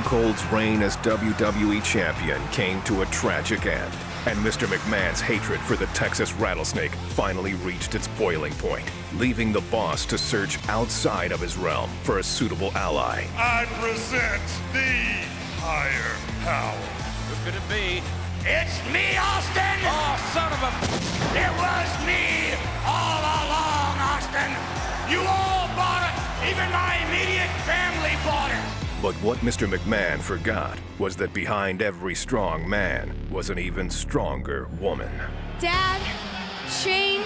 Cold's reign as WWE Champion came to a tragic end, and Mr. McMahon's hatred for the Texas Rattlesnake finally reached its boiling point, leaving the boss to search outside of his realm for a suitable ally. I present the higher power. Who could it be? It's me, Austin! Oh, son of a... It was me all along, Austin! You all bought it! Even my immediate family bought it! But what Mr. McMahon forgot was that behind every strong man was an even stronger woman. Dad, Shane,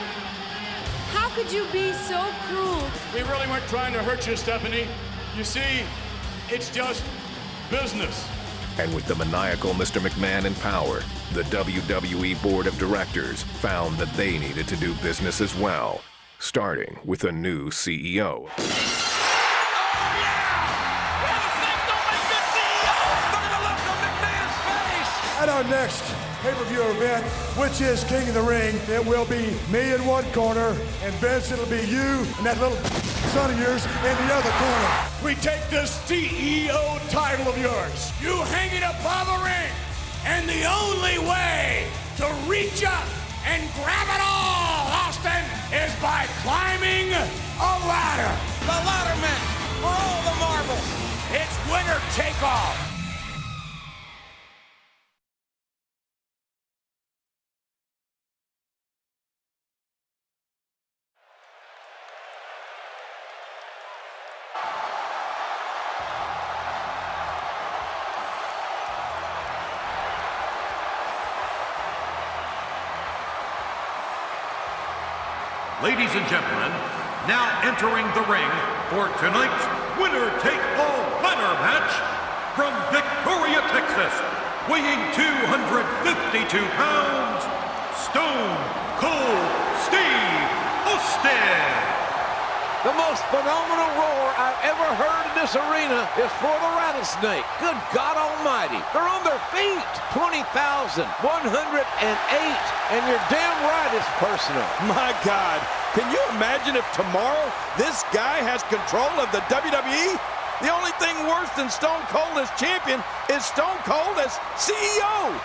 how could you be so cruel? We really weren't trying to hurt you, Stephanie. You see, it's just business. And with the maniacal Mr. McMahon in power, the WWE Board of Directors found that they needed to do business as well, starting with a new CEO. At our next pay-per-view event, which is King of the Ring, it will be me in one corner, and Vince, it'll be you and that little son of yours in the other corner. We take this CEO title of yours. You hang it above a ring, and the only way to reach up and grab it all, Austin, is by climbing a ladder. The ladder match for all the marbles. It's winner take all. Ladies and gentlemen, now entering the ring for tonight's winner-take-all ladder match from Victoria, Texas, weighing 252 pounds, Stone Cold Steve Austin. The most phenomenal roar I've ever heard in this arena is for the Rattlesnake. Good God Almighty. They're on their feet. 20,108. And you're damn right it's personal. My God. Can you imagine if tomorrow this guy has control of the WWE? The only thing worse than Stone Cold as champion is Stone Cold as CEO.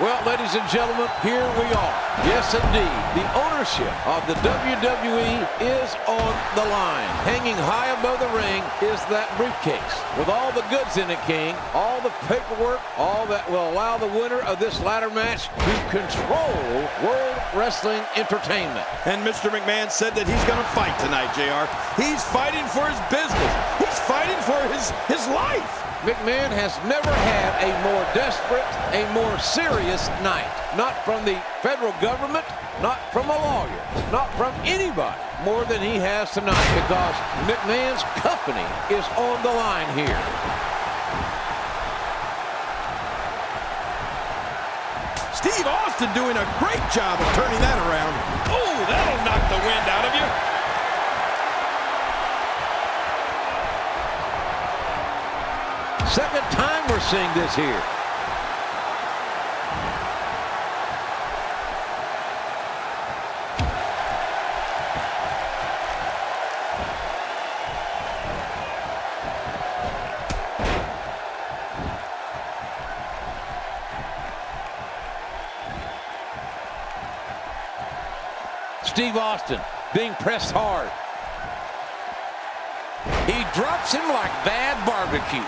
Well, ladies and gentlemen, here we are. Yes, indeed. The ownership of the WWE is on the line. Hanging high above the ring is that briefcase with all the goods in it, King. All the paperwork, all that will allow the winner of this ladder match to control World Wrestling Entertainment. And Mr. McMahon said that he's going to fight tonight, JR. He's fighting for his business. He's fighting for his life. McMahon has never had a more desperate, a more serious night. Not from the federal government, not from a lawyer, not from anybody more than he has tonight, because McMahon's company is on the line here. Steve Austin doing a great job of turning that around. Oh, that'll knock the wind out of you. Second time we're seeing this here. Steve Austin being pressed hard. He drops him like bad barbecue.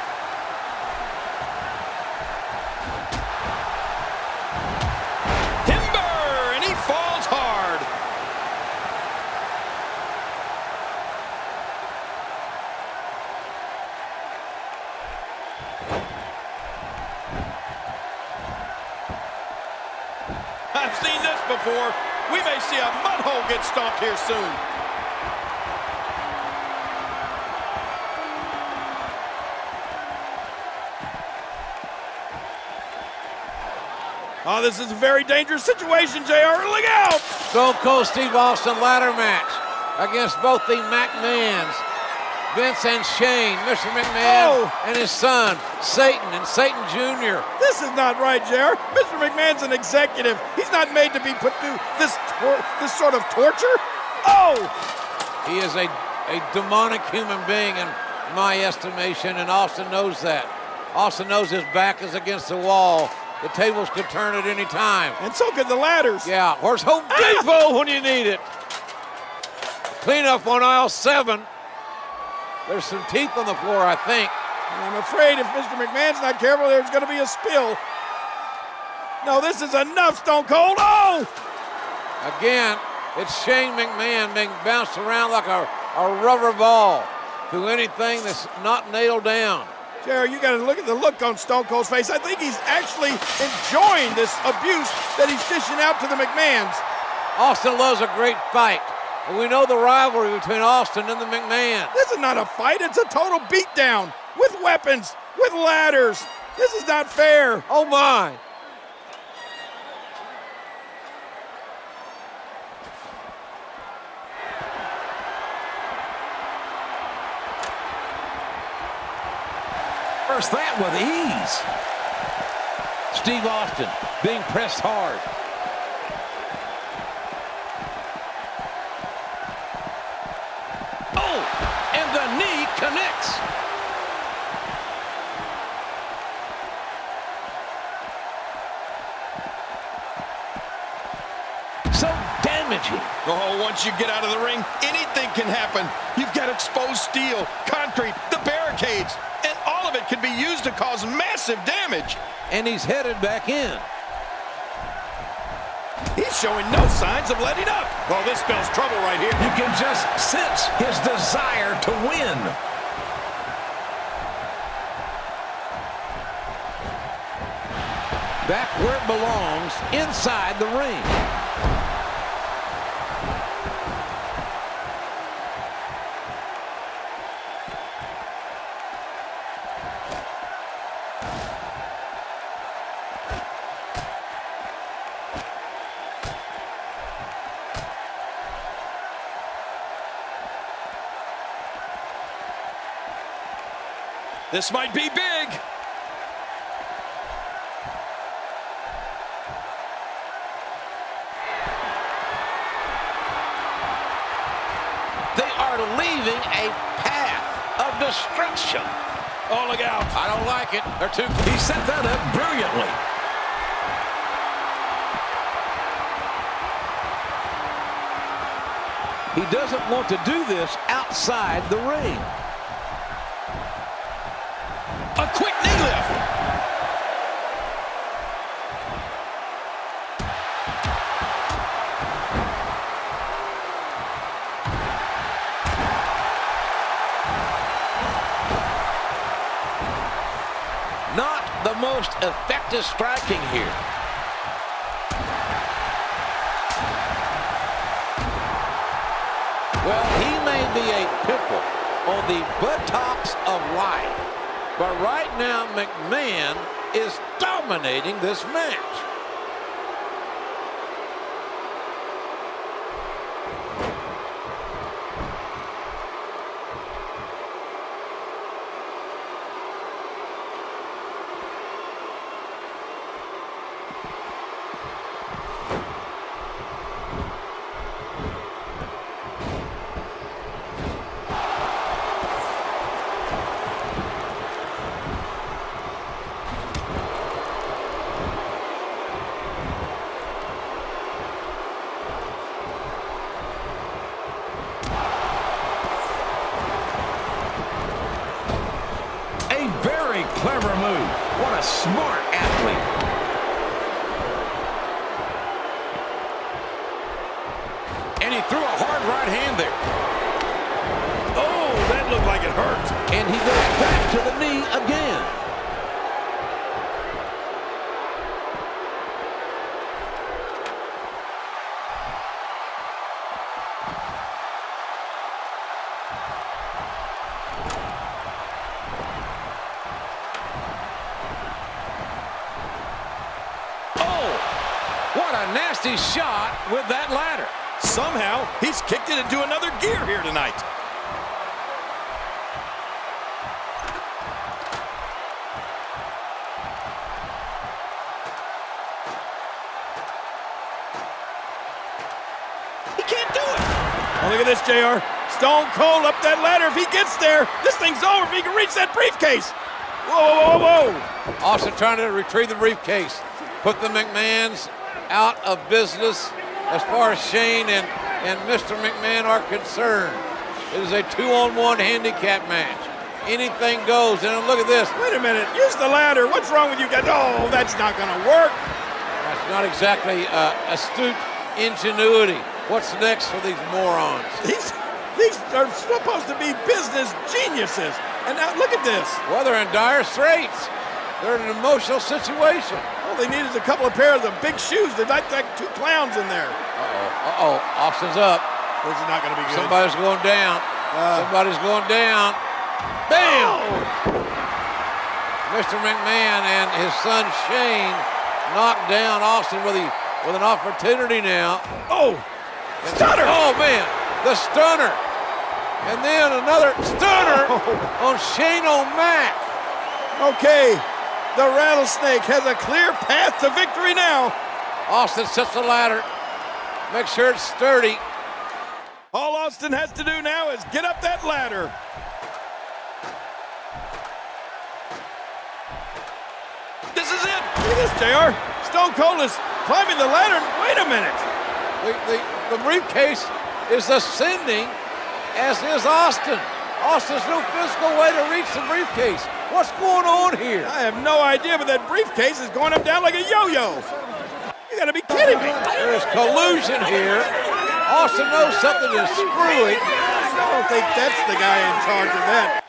I've seen this before. We may see a mud hole get stomped here soon. Oh, this is a very dangerous situation, JR. Look out! Stone Cold Steve Austin ladder match against both the McMahons. Vince and Shane, Mr. McMahon and his son, Satan and Satan Jr. This is not right, JR. Mr. McMahon's an executive. He's not made to be put through this sort of torture. Oh! He is a demonic human being in my estimation, and Austin knows that. Austin knows his back is against the wall. The tables could turn at any time. And so could the ladders. Yeah, where's Home Depot when you need it? Cleanup on aisle 7. There's some teeth on the floor, I think. And I'm afraid if Mr. McMahon's not careful, there's going to be a spill. No, this is enough, Stone Cold. Oh! Again, it's Shane McMahon being bounced around like a rubber ball through anything that's not nailed down. Jerry, you got to look at the look on Stone Cold's face. I think he's actually enjoying this abuse that he's dishing out to the McMahons. Austin loves a great fight. And we know the rivalry between Austin and the McMahons. This is not a fight, it's a total beatdown. With weapons, with ladders. This is not fair. Oh my. First that with ease. Steve Austin being pressed hard. Oh, and the knee connects. So damaging. Oh, once you get out of the ring, anything can happen. You've got exposed steel, concrete, the barricades, and all of it can be used to cause massive damage. And he's headed back in. He's showing no signs of letting up. Oh, this spells trouble right here. You can just sense his desire to win. Back where it belongs, inside the ring. This might be big. They are leaving a path of destruction. Oh, look out. I don't like it. They're too... He set that up brilliantly. He doesn't want to do this outside the ring. A quick knee lift. Not the most effective striking here. Well, he may be a pimple on the buttocks of life, but right now McMahon is dominating this match. Clever move. What a smart athlete. And he threw a hard right hand there. Oh, that looked like it hurt. And he goes back to the knee again. What a nasty shot with that ladder. Somehow, he's kicked it into another gear here tonight. He can't do it. Oh, look at this, JR. Stone Cold up that ladder. If he gets there, this thing's over if he can reach that briefcase. Whoa, whoa, whoa. Austin trying to retrieve the briefcase. Put the McMahons out of business as far as Shane and Mr. McMahon are concerned. It is a 2-on-1 handicap match. Anything goes. And look at this. Wait a minute. Use the ladder. What's wrong with you guys? Oh, that's not going to work. That's not exactly astute ingenuity. What's next for these morons? These are supposed to be business geniuses. And now look at this. Well, they're in dire straits. They're in an emotional situation. All they need is a couple of pairs of big shoes. They'd like two clowns in there. Uh-oh. Austin's up. This is not going to be good. Somebody's going down. Somebody's going down. Bam! Mr. McMahon and his son Shane knocked down Austin with an opportunity now. Oh! Stunner! Oh, man. The stunner. And then another stunner on Shane O'Mac. Okay. The Rattlesnake has a clear path to victory now. Austin sets the ladder. Make sure it's sturdy. All Austin has to do now is get up that ladder. This is it. Look at this, JR. Stone Cold is climbing the ladder. Wait a minute. The briefcase is ascending, as is Austin. Austin's no physical way to reach the briefcase. What's going on here? I have no idea, but that briefcase is going up down like a yo-yo. You gotta be kidding me. There is collusion here. Austin knows something is screwy. I don't think that's the guy in charge of that.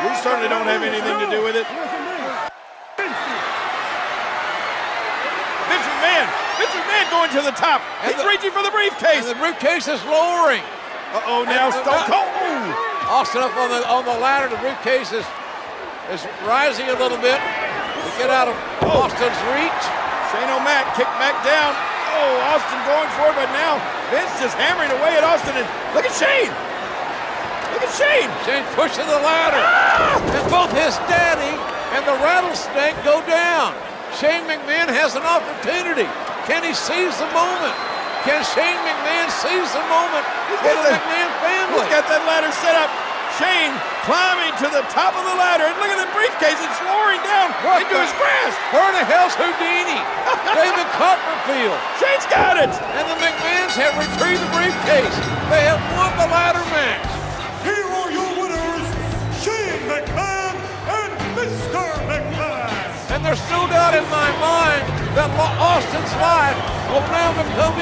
We certainly don't have anything to do with it. Vince McMahon going to the top. He's reaching for the briefcase. And the briefcase is lowering. Uh-oh, now Stone Cold. Austin up on the ladder. The briefcase is rising a little bit to get out of Austin's reach. Shane O'Mac kicked back down. Oh, Austin going for it, but now Vince just hammering away at Austin. And look at Shane. Look at Shane. Shane pushing the ladder. And both his daddy and the Rattlesnake go down. Shane McMahon has an opportunity. Can he seize the moment? Can Shane McMahon seize the moment for the McMahon family? He's got that ladder set up. Shane climbing to the top of the ladder. And look at the briefcase. It's lowering down into his grasp. Where the hell's Houdini? David Copperfield. Shane's got it. And the McMahons have retrieved the briefcase. They have won the ladder match. Here are your winners, Shane McMahon and Mr. McMahon. And there's no doubt in my mind that Austin's life will now become